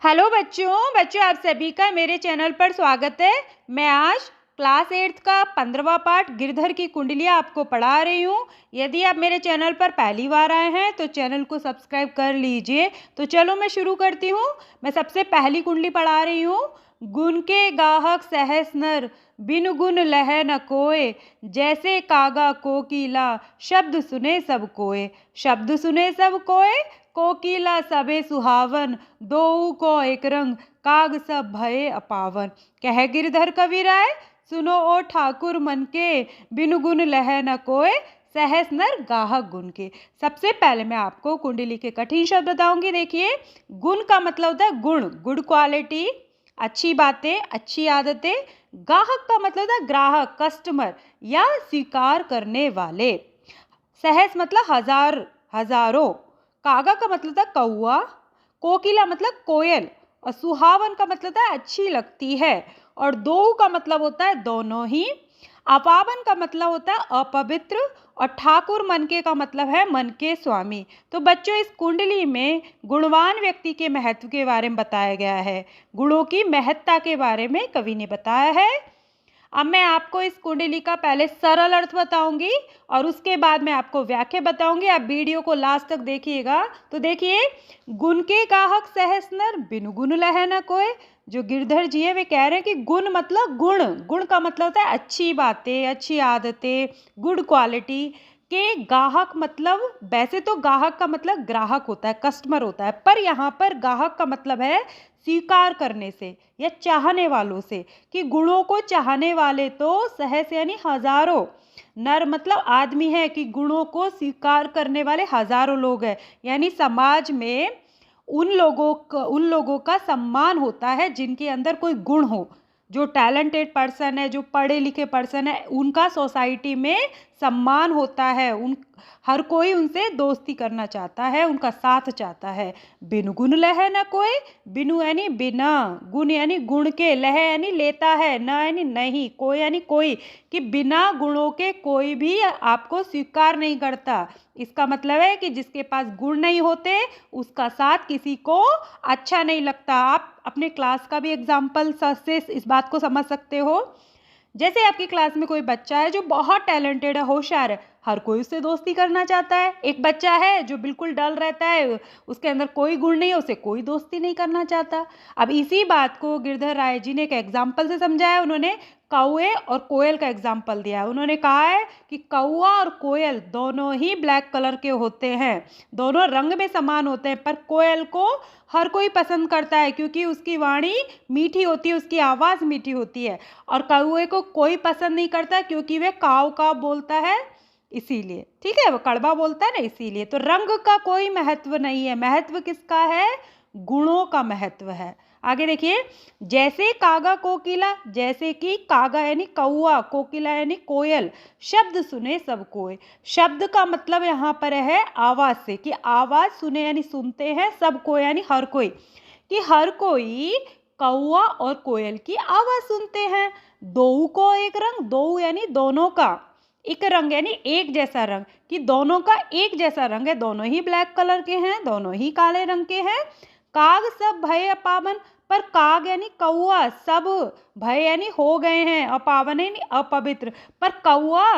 Hello बच्चों आप सभी का मेरे चैनल पर स्वागत है। मैं आज क्लास 8 का 15वां पार्ट गिरधर की कुंडलियाँ आपको पढ़ा रही हूँ। यदि आप मेरे चैनल पर पहली बार आए हैं तो चैनल को सब्सक्राइब कर लीजिए। तो चलो मैं शुरू करती हूँ। मैं सबसे पहली कुंडली पढ़ा रही हूँ। गुण के गाहक सहस नर, बिनु गुण लह न कोय, जैसे कागा कोकिला, शब्द सुने सब कोय। शब्द सुने सब कोय, कोकिला सबे सुहावन, दोऊ को एक रंग, काग सब भये अपावन। कह गिरधर कविराय, सुनो ओ ठाकुर मन के, बिनु गुण लह न कोय, सहस नर गाहक गुण के। सबसे पहले मैं आपको कुंडली के कठिन शब्द बताऊंगी। देखिए, गुण का मतलब होता है गुण, गुड क्वालिटी, अच्छी बातें, अच्छी आदतें। गाहक का मतलब होता है ग्राहक, कस्टमर या स्वीकार करने वाले। सहस मतलब हजार, हजारों। कागा का मतलब था कौआ, कोकिला मतलब कोयल, और सुहावन का मतलब था अच्छी लगती है, और दो का मतलब होता है दोनों ही। अपावन का मतलब होता है अपवित्र, और ठाकुर मन के का मतलब है मन के स्वामी। तो बच्चों, इस कुंडली में गुणवान व्यक्ति के महत्व के बारे में बताया गया है, गुणों की महत्ता के बारे में कवि ने बताया है। अब मैं आपको इस कुंडली का पहले सरल अर्थ बताऊंगी और उसके बाद मैं आपको व्याख्या बताऊंगी। आप वीडियो को लास्ट तक देखिएगा। तो देखिए, गुण के गाहक सहस नर, बिनु गुण लह न कोय। जो गिरधर जी है वे कह रहे हैं कि गुण मतलब गुण, गुण का मतलब होता है अच्छी बातें, अच्छी आदतें, गुड क्वालिटी के गाहक। मतलब वैसे तो गाहक का मतलब ग्राहक होता है, कस्टमर होता है, पर यहाँ पर गाहक का मतलब है स्वीकार करने से या चाहने वालों से, कि गुणों को चाहने वाले तो सहस यानी हजारों, नर मतलब आदमी है, कि गुणों को स्वीकार करने वाले हजारों लोग हैं। यानी समाज में उन लोगों का सम्मान होता है जिनके अंदर कोई गुण हो। जो टैलेंटेड पर्सन है, जो पढ़े लिखे पर्सन है, उनका सोसाइटी में सम्मान होता है। उन हर कोई उनसे दोस्ती करना चाहता है, उनका साथ चाहता है। बिनु गुण लह न कोई, बिनु यानी बिना, गुण यानी गुण के, लह यानी लेता है, न यानी नहीं, कोई यानी कोई, कि बिना गुणों के कोई भी आपको स्वीकार नहीं करता। इसका मतलब है कि जिसके पास गुण नहीं होते उसका साथ किसी को अच्छा नहीं लगता। आप अपने क्लास का भी एग्जाम्पल से इस बात को समझ सकते हो। जैसे आपकी क्लास में कोई बच्चा है जो बहुत टैलेंटेड है, होशियार है, हर कोई उससे दोस्ती करना चाहता है। एक बच्चा है जो बिल्कुल डल रहता है, उसके अंदर कोई गुण नहीं है, उसे कोई दोस्ती नहीं करना चाहता। अब इसी बात को गिरधर राय जी ने एक एग्जाम्पल से समझाया। उन्होंने कौए और कोयल का एग्जाम्पल दिया है। उन्होंने कहा है कि कौआ और कोयल दोनों ही ब्लैक कलर के होते हैं, दोनों रंग में समान होते हैं, पर कोयल को हर कोई पसंद करता है क्योंकि उसकी वाणी मीठी होती है, उसकी आवाज़ मीठी होती है। और कौए को कोई पसंद नहीं करता क्योंकि वह काव काव बोलता है, इसीलिए। ठीक है, वो कड़वा बोलता है ना, इसीलिए। तो रंग का कोई महत्व नहीं है, महत्व किसका है? गुणों का महत्व है। आगे देखिए, जैसे कागा कोकिला, जैसे कि कागा यानी कौआ, कोकिला यानी कोयल, शब्द सुने सब कोय। शब्द का मतलब यहाँ पर है आवाज से, कि आवाज सुने यानी सुनते हैं, सब कोय यानी हर कोई, कि हर कोई कौआ और कोयल की आवाज सुनते हैं। दो को एक रंग, दो यानी दोनों का, एक रंग यानी एक जैसा रंग, कि दोनों का एक जैसा रंग है, दोनों ही ब्लैक कलर के हैं, दोनों ही काले रंग के हैं। काग सब भय अपावन, पर काग यानी कौआ, सब भय यानी हो गए हैं, अपावन यानी अपवित्र, पर कौआ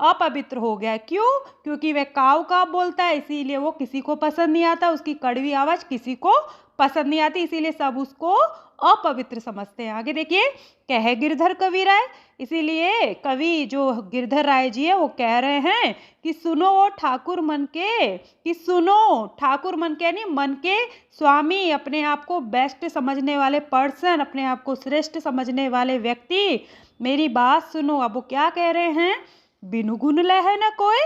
अपवित्र हो गया। क्यों? क्योंकि वह काव काव बोलता है, इसीलिए वो किसी को पसंद नहीं आता, उसकी कड़वी आवाज किसी को पसंद नहीं आती, इसीलिए सब उसको अपवित्र समझते हैं। आगे देखिए, कह गिरधर कवि राय, इसीलिए कवि जो गिरधर राय जी है वो कह रहे हैं कि सुनो वो ठाकुर मन के, कि सुनो ठाकुर मन के यानी मन के स्वामी, अपने आप को बेस्ट समझने वाले पर्सन, अपने आप को श्रेष्ठ समझने वाले व्यक्ति, मेरी बात सुनो। अब वो क्या कह रहे हैं? बिनु गुण लह न कोय,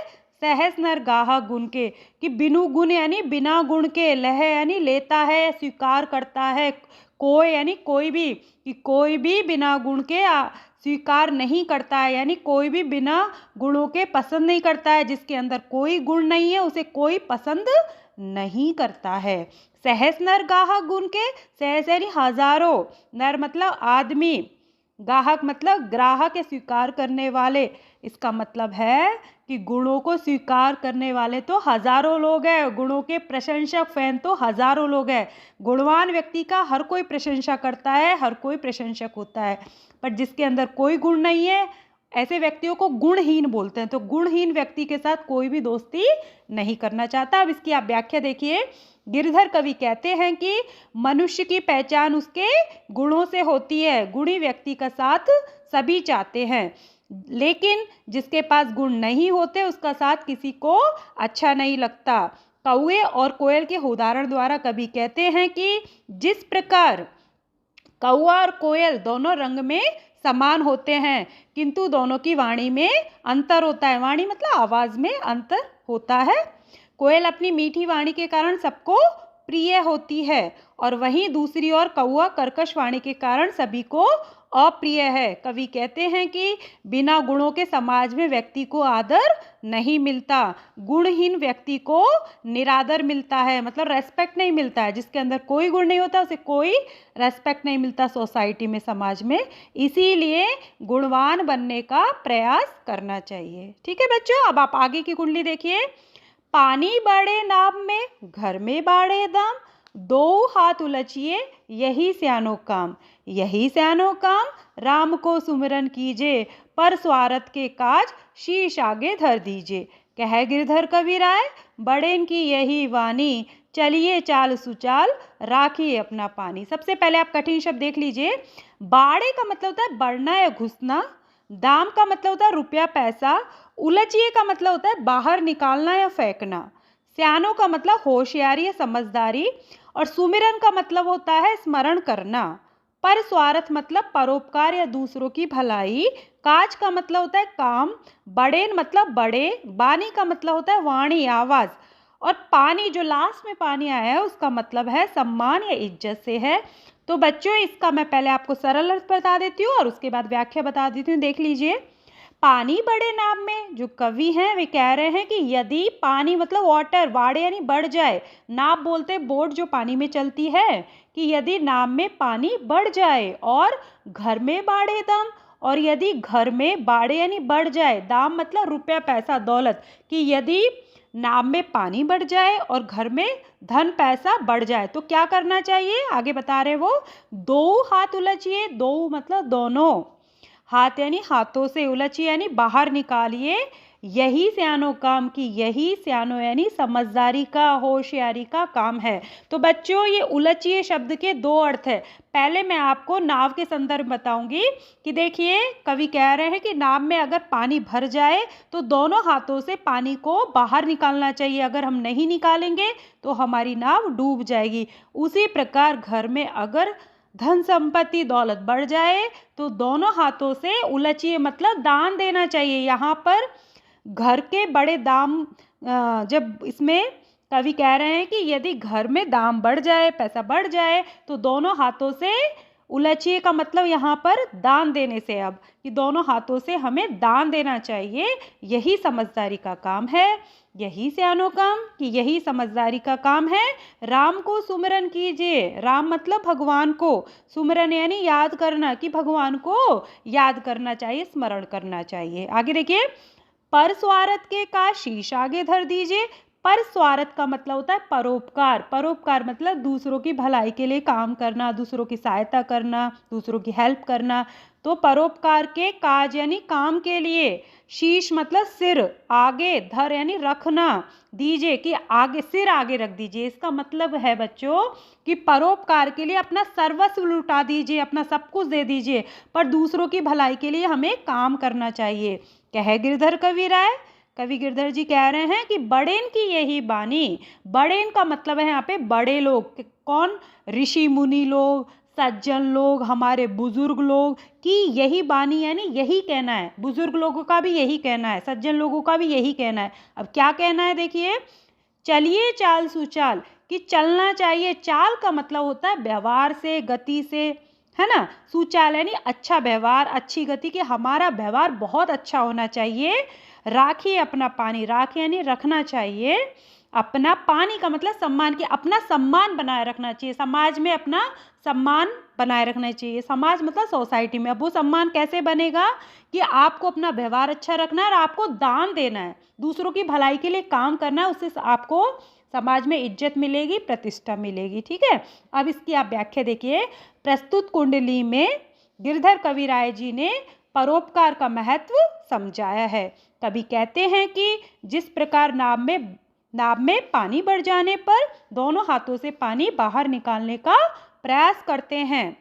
सहस नर गाहा गुण के, कि बिनु गुण यानी बिना गुण के, लह यानी लेता है, स्वीकार करता है, कोई यानी कोई भी, कि कोई भी बिना गुण के स्वीकार नहीं करता है, यानी कोई भी बिना गुणों के पसंद नहीं करता है। जिसके अंदर कोई गुण नहीं है उसे कोई पसंद नहीं करता है। सहस नर गाहा गुण के, सहस यानी हजारों, नर मतलब आदमी, गाहक मतलब ग्राहक, स्वीकार करने वाले, इसका मतलब है कि गुणों को स्वीकार करने वाले तो हजारों लोग हैं, गुणों के प्रशंसक फैन तो हजारों लोग हैं। गुणवान व्यक्ति का हर कोई प्रशंसा करता है, हर कोई प्रशंसक होता है, पर जिसके अंदर कोई गुण नहीं है ऐसे व्यक्तियों को गुणहीन बोलते हैं। तो गुणहीन व्यक्ति के साथ कोई भी दोस्ती नहीं करना चाहता। अब इसकी आप व्याख्या देखिए। गिरधर कवि कहते हैं कि मनुष्य की पहचान उसके गुणों से होती है। गुणी व्यक्ति का साथ सभी चाहते हैं, लेकिन जिसके पास गुण नहीं होते उसका साथ किसी को अच्छा नहीं लगता। कौए और कोयल के उदाहरण द्वारा कवि कहते हैं कि जिस प्रकार कौआ और कोयल दोनों रंग में समान होते हैं, किंतु दोनों की वाणी में अंतर होता है। वाणी मतलब आवाज में अंतर होता है। कोयल अपनी मीठी वाणी के कारण सबको प्रिय होती है, और वहीं दूसरी ओर कौआ कर्कश वाणी के कारण सभी को अप्रिय है। कवि कहते हैं कि बिना गुणों के समाज में व्यक्ति को आदर नहीं मिलता। गुणहीन व्यक्ति को निरादर मिलता है, मतलब रेस्पेक्ट नहीं मिलता है। जिसके अंदर कोई गुण नहीं होता उसे कोई रेस्पेक्ट नहीं मिलता सोसाइटी में, समाज में। इसीलिए गुणवान बनने का प्रयास करना चाहिए। ठीक है बच्चों, अब आप आगे की कुंडली देखिए। पानी बाड़े नाव में, घर में बाड़े दाम, दो हाथ उलचिए यही स्यानो काम। यही स्यानो काम, राम को सुमिरन कीजे, पर स्वार्थ के काज शीश आगे धर दीजिए। कह गिरधर कवि राय, बड़ेन की यही वाणी, चलिए चाल सुचाल, राखिए अपना पानी। सबसे पहले आप कठिन शब्द देख लीजिए। बाड़े का मतलब होता है बढ़ना या घुसना। दाम का मतलब होता है रुपया पैसा। उलचिए का मतलब होता है बाहर निकालना या फेंकना। स्यानो का मतलब होशियारी या समझदारी। और सुमिरन का मतलब होता है स्मरण करना। पर स्वार्थ मतलब परोपकार या दूसरों की भलाई। काज का मतलब होता है काम। बड़ेन मतलब बड़े। बानी का मतलब होता है वाणी, आवाज। और पानी, जो लास्ट में पानी आया है, उसका मतलब है सम्मान या इज्जत से है। तो बच्चों, इसका मैं पहले आपको सरल अर्थ बता देती हूँ और उसके बाद व्याख्या बता देती हूँ। देख लीजिए। पानी बड़े नाम में, जो कवि हैं वे कह रहे हैं कि यदि पानी मतलब वाटर, वाड़े यानी बढ़ जाए, नाव बोलते बोट जो पानी में चलती है, कि यदि नाव में पानी बढ़ जाए, और घर में बाड़े दाम, और यदि घर में बाड़े यानी बढ़ जाए, दाम मतलब रुपया पैसा दौलत, कि यदि नाव में पानी बढ़ जाए और घर में धन पैसा बढ़ जाए तो क्या करना चाहिए, आगे बता रहे वो। दो हाथ उलचिए, दो मतलब दोनों, हाथ यानी हाथों से, उलचिए यानी बाहर निकालिए, यही स्यानो काम, की यही स्यानो यानी समझदारी का, होशियारी का काम है। तो बच्चों, ये उलचिए शब्द के दो अर्थ है। पहले मैं आपको नाव के संदर्भ बताऊंगी कि देखिए, कवि कह रहे हैं कि नाव में अगर पानी भर जाए तो दोनों हाथों से पानी को बाहर निकालना चाहिए। अगर हम नहीं निकालेंगे तो हमारी नाव डूब जाएगी। उसी प्रकार घर में अगर धन संपत्ति दौलत बढ़ जाए तो दोनों हाथों से उलचिए मतलब दान देना चाहिए। यहाँ पर घर के बड़े दाम, जब इसमें कवि कह रहे हैं कि यदि घर में दाम बढ़ जाए, पैसा बढ़ जाए, तो दोनों हाथों से उलचिए का मतलब यहाँ पर दान देने से, अब कि दोनों हाथों से हमें दान देना चाहिए। यही समझदारी का काम है, यही स्यानो काम, कि यही समझदारी का काम है। राम को सुमिरन कीजिए, राम मतलब भगवान को, सुमिरन यानी याद करना, कि भगवान को याद करना चाहिए, स्मरण करना चाहिए। आगे देखिए। पर स्वार्थ के का शीश आगे धर दीजिए। पर स्वार्थ का मतलब होता है परोपकार। परोपकार मतलब दूसरों की भलाई के लिए काम करना, दूसरों की सहायता करना, दूसरों की हेल्प करना। तो परोपकार के काज यानी काम के लिए, शीश मतलब सिर, आगे धर यानी रखना, दीजिए कि आगे, सिर आगे रख दीजिए। इसका मतलब है बच्चों कि परोपकार के लिए अपना सर्वस्व लुटा दीजिए, अपना सब कुछ दे दीजिए, पर दूसरों की भलाई के लिए हमें काम करना चाहिए। कह गिरधर कवि राय, कवि गिरधर जी कह रहे हैं कि बड़ेन की यही बानी। बड़ेन का मतलब है यहाँ पे बड़े लोग। कौन? ऋषि मुनि लोग, सज्जन लोग, हमारे बुजुर्ग लोग, की यही बानी यानी यही कहना है। बुजुर्ग लोगों का भी यही कहना है, सज्जन लोगों का भी यही कहना है। अब क्या कहना है देखिए। चलिए चाल सुचाल, कि चलना चाहिए। चाल का मतलब होता है व्यवहार से, गति से, है ना। सुचाल यानी अच्छा व्यवहार, अच्छी गति, कि हमारा व्यवहार बहुत अच्छा होना चाहिए। राखिए अपना पानी, राख यानी रखना चाहिए अपना, पानी का मतलब सम्मान, की अपना सम्मान बनाए रखना चाहिए, समाज में अपना सम्मान बनाए रखना चाहिए। समाज मतलब सोसाइटी में। अब वो सम्मान कैसे बनेगा कि आपको अपना व्यवहार अच्छा रखना है और आपको दान देना है, दूसरों की भलाई के लिए काम करना है, उससे आपको समाज में इज्जत मिलेगी, प्रतिष्ठा मिलेगी। ठीक है, अब इसकी आप व्याख्या देखिए। प्रस्तुत कुंडली में गिरधर कविराय जी ने परोपकार का महत्व समझाया है। कवि कहते हैं कि जिस प्रकार नाव में पानी बढ़ जाने पर दोनों हाथों से पानी बाहर निकालने का प्रयास करते हैं,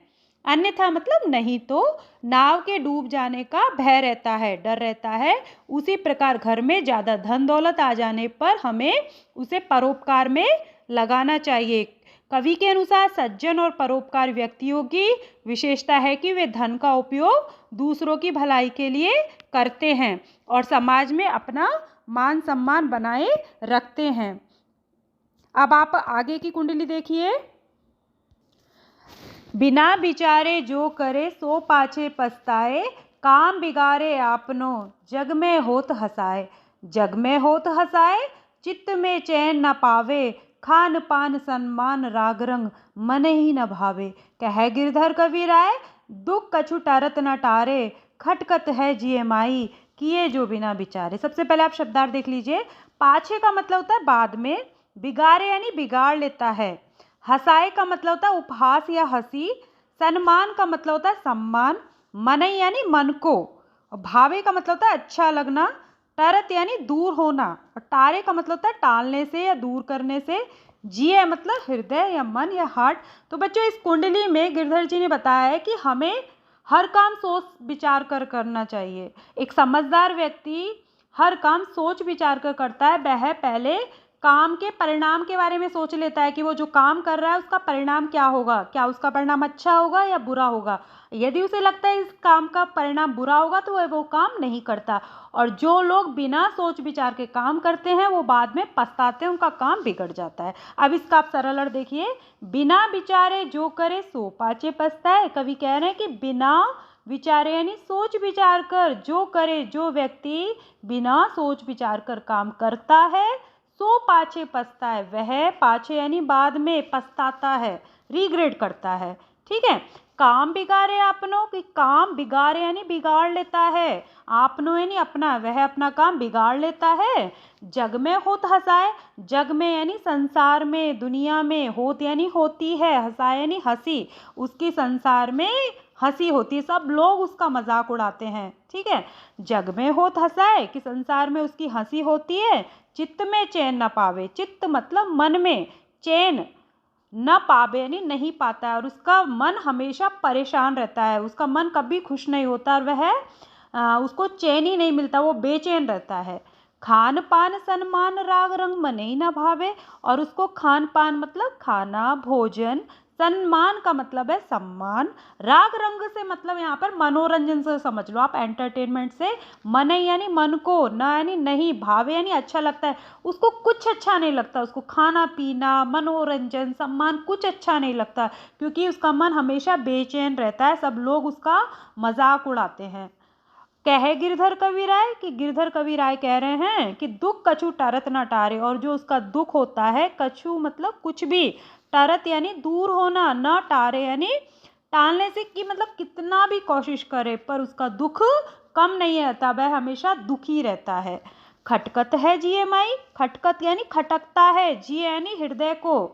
अन्यथा मतलब नहीं तो नाव के डूब जाने का भय रहता है, डर रहता है, उसी प्रकार घर में ज़्यादा धन दौलत आ जाने पर हमें उसे परोपकार में लगाना चाहिए। कवि के अनुसार सज्जन और परोपकार व्यक्तियों की विशेषता है कि वे धन का उपयोग दूसरों की भलाई के लिए करते हैं और समाज में अपना मान सम्मान बनाए रखते हैं। अब आप आगे की कुंडली देखिए। बिना विचारे जो करे सो पाछे पछताए, काम बिगाड़े आपनो जग में होत हसाए। जग में होत हसाए, चित्त में चैन न पावे, खान पान सम्मान राग रंग मन ही न भावे। कह गिरधर कविराय, दुख कछु टारत न टारे, खटकत है जिये माई, किए जो बिना विचारे। सबसे पहले आप शब्दार्थ देख लीजिए। पाछे का मतलब होता है बाद में, बिगाड़े यानी बिगाड़ लेता है, हंसाए का मतलब होता है उपहास या हंसी, सम्मान का मतलब होता है सम्मान, मनई यानी मन को, भावे का मतलब होता है अच्छा लगना, टरत यानी दूर होना, और टारे का मतलब होता है टालने से या दूर करने से, जिए मतलब हृदय या मन या हार्ट। तो बच्चों इस कुंडली में गिरधर जी ने बताया है कि हमें हर काम सोच विचार कर करना चाहिए। एक समझदार व्यक्ति हर काम सोच विचार कर करता है। वह पहले काम के परिणाम के बारे में सोच लेता है कि वो जो काम कर रहा है उसका परिणाम क्या होगा, क्या उसका परिणाम अच्छा होगा या बुरा होगा। यदि उसे लगता है इस काम का परिणाम बुरा होगा तो वह वो काम नहीं करता। और जो लोग बिना सोच विचार के काम करते हैं वो बाद में पछताते हैं, उनका काम बिगड़ जाता है। अब इसका आप सरल अर्थ देखिए। बिना विचारे जो करे सो पाछे पछताए। कवि कह रहे हैं कि बिना विचारे यानी सोच विचार कर जो करे, जो व्यक्ति बिना सोच विचार कर काम करता है सो पाछे पछताए, वह पाछे यानी बाद में पछताता है, रिग्रेट करता है। ठीक है, काम बिगाड़े आपनो, कि काम बिगाड़े यानी बिगाड़ लेता है, आपनो यानी अपना, वह अपना काम बिगाड़ लेता है। जग में होत हंसाए, जग में यानी संसार में, दुनिया में, होत यानी होती है, हंसाए यानी हंसी, उसकी संसार में हंसी होती है, सब लोग उसका मजाक उड़ाते हैं। ठीक है, जग में होत हंसाए कि संसार में उसकी हंसी होती है। चित्त में चैन न पावे, चित्त मतलब मन में, चैन न पावे यानी नहीं पाता है, और उसका मन हमेशा परेशान रहता है, उसका मन कभी खुश नहीं होता और वह उसको चैन ही नहीं मिलता, वो बेचैन रहता है। खान पान सम्मान राग रंग मन ही न भावे, और उसको खान पान मतलब खाना भोजन, सम्मान का मतलब है सम्मान, राग रंग से मतलब यहाँ पर मनोरंजन से समझ लो आप, एंटरटेनमेंट से, मन यानी मन को, न यानी नहीं, भावे यानी अच्छा लगता है, उसको कुछ अच्छा नहीं लगता, उसको खाना पीना मनोरंजन सम्मान कुछ अच्छा नहीं लगता, क्योंकि उसका मन हमेशा बेचैन रहता है, सब लोग उसका मजाक उड़ाते हैं। कहे गिरधर कविराय, कि गिरधर कविराय कह रहे हैं कि दुख कछु टारत ना टारे, और जो उसका दुख होता है, कछु मतलब कुछ भी, टारत यानी दूर होना, न टारे यानी टालने से, कि मतलब कितना भी कोशिश करे पर उसका दुख कम नहीं रहता, वह हमेशा दुखी रहता है। खटकत है जिये माई, खटकत यानी खटकता है, जिये यानी हृदय को,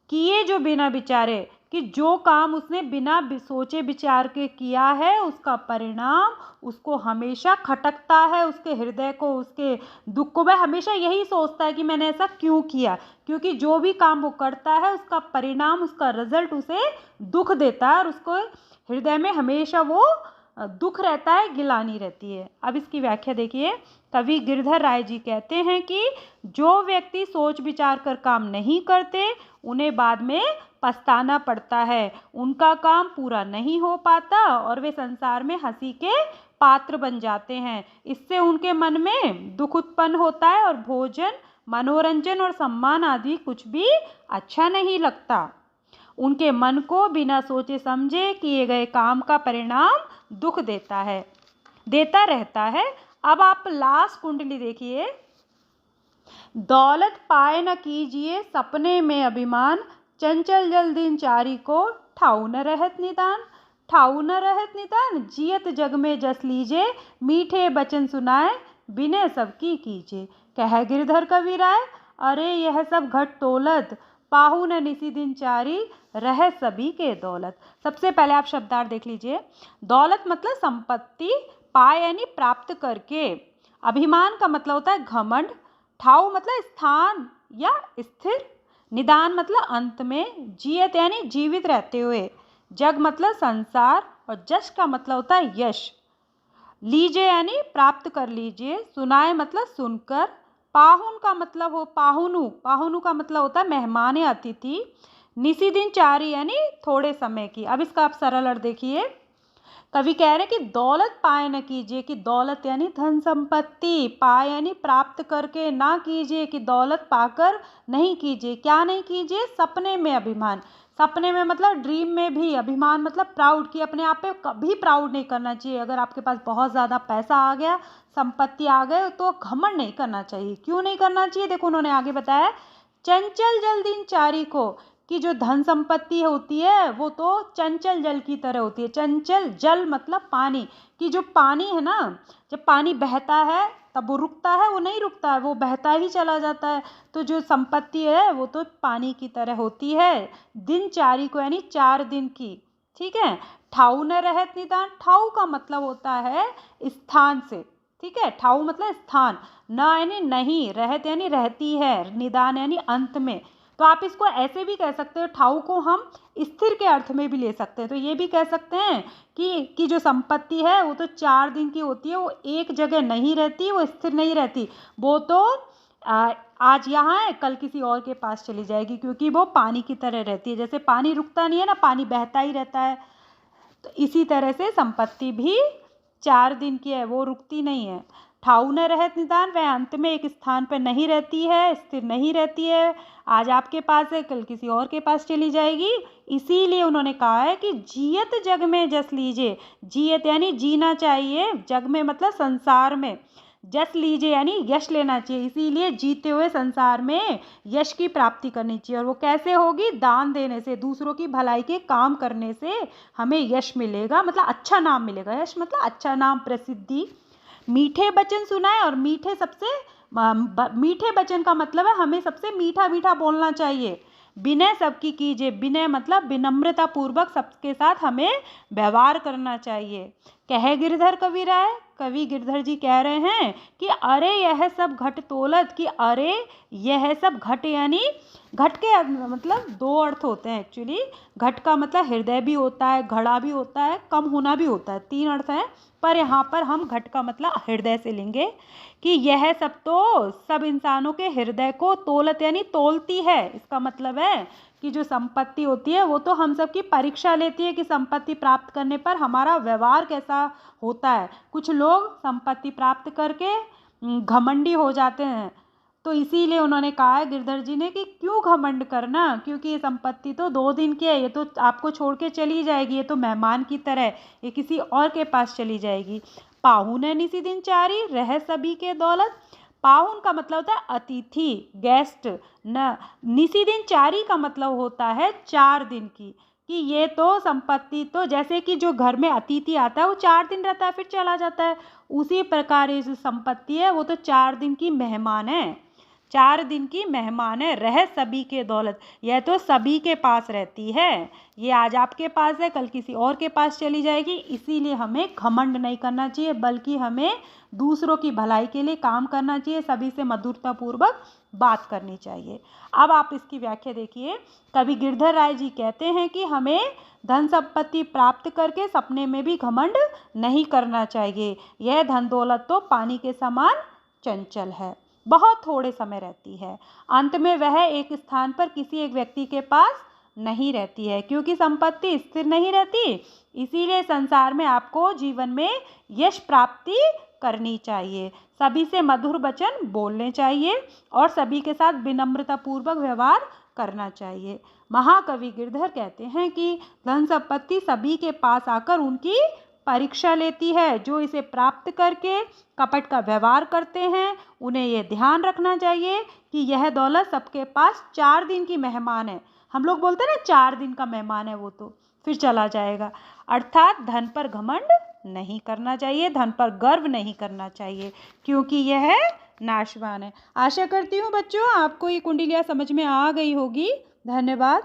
किए जो बिना विचारे, कि जो काम उसने बिना सोचे विचार के किया है उसका परिणाम उसको हमेशा खटकता है, उसके हृदय को, उसके दुख को, वह हमेशा यही सोचता है कि मैंने ऐसा क्यों किया, क्योंकि जो भी काम वो करता है उसका परिणाम, उसका रिजल्ट उसे दुख देता है और उसको हृदय में हमेशा वो दुख रहता है, गिलानी रहती है। अब इसकी व्याख्या देखिए। कवि गिरधर राय जी कहते हैं कि जो व्यक्ति सोच विचार कर काम नहीं करते उन्हें बाद में पछताना पड़ता है, उनका काम पूरा नहीं हो पाता और वे संसार में हंसी के पात्र बन जाते हैं। इससे उनके मन में दुख उत्पन्न होता है और भोजन मनोरंजन और सम्मान आदि कुछ भी अच्छा नहीं लगता। उनके मन को बिना सोचे समझे किए गए काम का परिणाम दुख देता है, देता रहता है। अब आप लास्ट कुंडली देखिए। दौलत पाए न कीजिए सपने में अभिमान, चंचल जल दिनचारी को ठाऊ न रहत निदान। ठाऊ न रहत निदान, जियत जग में जस लीजे, मीठे बचन सुनाए बिनय सबकी कीजे। कह गिरधर कवि राय, अरे यह सब घट तोलत, पाहु न निसी दिनचारी, रह सभी के दौलत। सबसे पहले आप शब्दार्थ देख लीजिए। दौलत मतलब संपत्ति, पाए यानी प्राप्त करके, अभिमान का मतलब होता है घमंड, ठाऊ मतलब स्थान या स्थिर, निदान मतलब अंत में, जियत यानी जीवित रहते हुए, जग मतलब संसार, और जश का मतलब होता है यश। लीजिए यानी प्राप्त कर लीजिए, सुनाए मतलब सुनकर, पाहुन का मतलब हो पाहुनु, पाहुनु का मतलब होता है मेहमान या अतिथि, निसी दिनचारी यानी थोड़े समय की। अब इसका आप सरल अर्थ देखिए। कवि कह रहे हैं कि दौलत पाए न कीजिए, कि दौलत यानी धन संपत्ति, पाए यानी प्राप्त करके, ना कीजिए कि दौलत पाकर नहीं कीजिए। क्या नहीं कीजिए? सपने में अभिमान। सपने में मतलब ड्रीम में भी, अभिमान मतलब प्राउड, कि अपने आप पे कभी प्राउड नहीं करना चाहिए। अगर आपके पास बहुत ज़्यादा पैसा आ गया, संपत्ति आ गए, तो घमंड नहीं करना चाहिए। क्यों नहीं करना चाहिए? देखो उन्होंने आगे बताया, चंचल जल दिनचारी को, कि जो धन संपत्ति होती है वो तो चंचल जल की तरह होती है। चंचल जल मतलब पानी, कि जो पानी है ना, जब पानी बहता है तब वो रुकता है? वो नहीं रुकता है, वो बहता ही चला जाता है। तो जो संपत्ति है वो तो पानी की तरह होती है। दिनचारी को यानी 4 दिन की, ठीक है। ठाऊ न रहत निदान, ठाऊ का मतलब होता है स्थान से, ठीक है। ठाऊ मतलब स्थान, न यानी नहीं, रहत यानी रहती है, निदान यानी अंत में। तो आप इसको ऐसे भी कह सकते हो, ठाऊ को हम स्थिर के अर्थ में भी ले सकते हैं। तो ये भी कह सकते हैं कि जो संपत्ति है वो तो 4 दिन की होती है, वो एक जगह नहीं रहती, वो स्थिर नहीं रहती। वो तो आज यहाँ है, कल किसी और के पास चली जाएगी, क्योंकि वो पानी की तरह रहती है। जैसे पानी रुकता नहीं है ना, पानी बहता ही रहता है। तो इसी तरह से संपत्ति भी 4 दिन की है, वो रुकती नहीं है। ठाऊ न रहत निदान, वह अंत में एक स्थान पर नहीं रहती है, स्थिर नहीं रहती है। आज आपके पास है, कल किसी और के पास चली जाएगी। इसीलिए उन्होंने कहा है कि जियत जग में जस लीजिए। जियत यानी जीना चाहिए, जग में मतलब संसार में, जस लीजिए यानी यश लेना चाहिए। इसीलिए जीते हुए संसार में यश की प्राप्ति करनी चाहिए। और वो कैसे होगी? दान देने से, दूसरों की भलाई के काम करने से हमें यश मिलेगा, मतलब अच्छा नाम मिलेगा। यश मतलब अच्छा नाम, प्रसिद्धि। मीठे वचन सुनाए, और मीठे सबसे मीठे वचन का मतलब है हमें सबसे मीठा मीठा बोलना चाहिए। विनय सबकी कीजिए, विनय मतलब विनम्रता पूर्वक सबके साथ हमें व्यवहार करना चाहिए। कह गिरधर कवि राय, कवि गिरधर जी कह रहे हैं कि अरे यह सब घट तोलत, कि अरे यह सब घट यानी, घट के मतलब 2 अर्थ होते हैं एक्चुअली। घट का मतलब हृदय भी होता है, घड़ा भी होता है, कम होना भी होता है, 3 अर्थ हैं। पर यहाँ पर हम घट का मतलब हृदय से लेंगे, कि यह सब तो सब इंसानों के हृदय को तोलत यानी तोलती है। इसका मतलब है कि जो संपत्ति होती है वो तो हम सब की परीक्षा लेती है, कि संपत्ति प्राप्त करने पर हमारा व्यवहार कैसा होता है। कुछ लोग संपत्ति प्राप्त करके घमंडी हो जाते हैं। तो इसीलिए उन्होंने कहा है गिरधर जी ने कि क्यों घमंड करना, क्योंकि ये संपत्ति तो 2 दिन की है, ये तो आपको छोड़ के चली जाएगी, ये तो मेहमान की तरह, ये किसी और के पास चली जाएगी। पाहुन है निसी दिनचारी, रह सभी के दौलत। पाहुन का मतलब होता है अतिथि, गेस्ट। न निसी दिनचारी का मतलब होता है 4 दिन की, कि ये तो संपत्ति तो जैसे कि जो घर में अतिथि आता है वो 4 दिन रहता है फिर चला जाता है, उसी प्रकार ये जो संपत्ति है वो तो 4 दिन की मेहमान है, 4 दिन की मेहमान है। रह सभी के दौलत, यह तो सभी के पास रहती है। ये आज आपके पास है, कल किसी और के पास चली जाएगी। इसीलिए हमें घमंड नहीं करना चाहिए, बल्कि हमें दूसरों की भलाई के लिए काम करना चाहिए, सभी से मधुरतापूर्वक बात करनी चाहिए। अब आप इसकी व्याख्या देखिए। कवि गिरधर राय जी कहते हैं कि हमें धन संपत्ति प्राप्त करके सपने में भी घमंड नहीं करना चाहिए। यह धन दौलत तो पानी के समान चंचल है, बहुत थोड़े समय रहती है। अंत में वह एक स्थान पर किसी एक व्यक्ति के पास नहीं रहती है, क्योंकि संपत्ति स्थिर नहीं रहती। इसीलिए संसार में आपको जीवन में यश प्राप्ति करनी चाहिए, सभी से मधुर वचन बोलने चाहिए और सभी के साथ विनम्रता पूर्वक व्यवहार करना चाहिए। महाकवि गिरधर कहते हैं कि धन संपत्ति सभी के पास आकर उनकी परीक्षा लेती है। जो इसे प्राप्त करके कपट का व्यवहार करते हैं, उन्हें ये ध्यान रखना चाहिए कि यह दौलत सबके पास 4 दिन की मेहमान है। हम लोग बोलते हैं ना 4 दिन का मेहमान है, वो तो फिर चला जाएगा। अर्थात धन पर घमंड नहीं करना चाहिए, धन पर गर्व नहीं करना चाहिए, क्योंकि यह नाशवान है। आशा करती हूँ बच्चों आपको ये कुंडलियाँ समझ में आ गई होगी। धन्यवाद।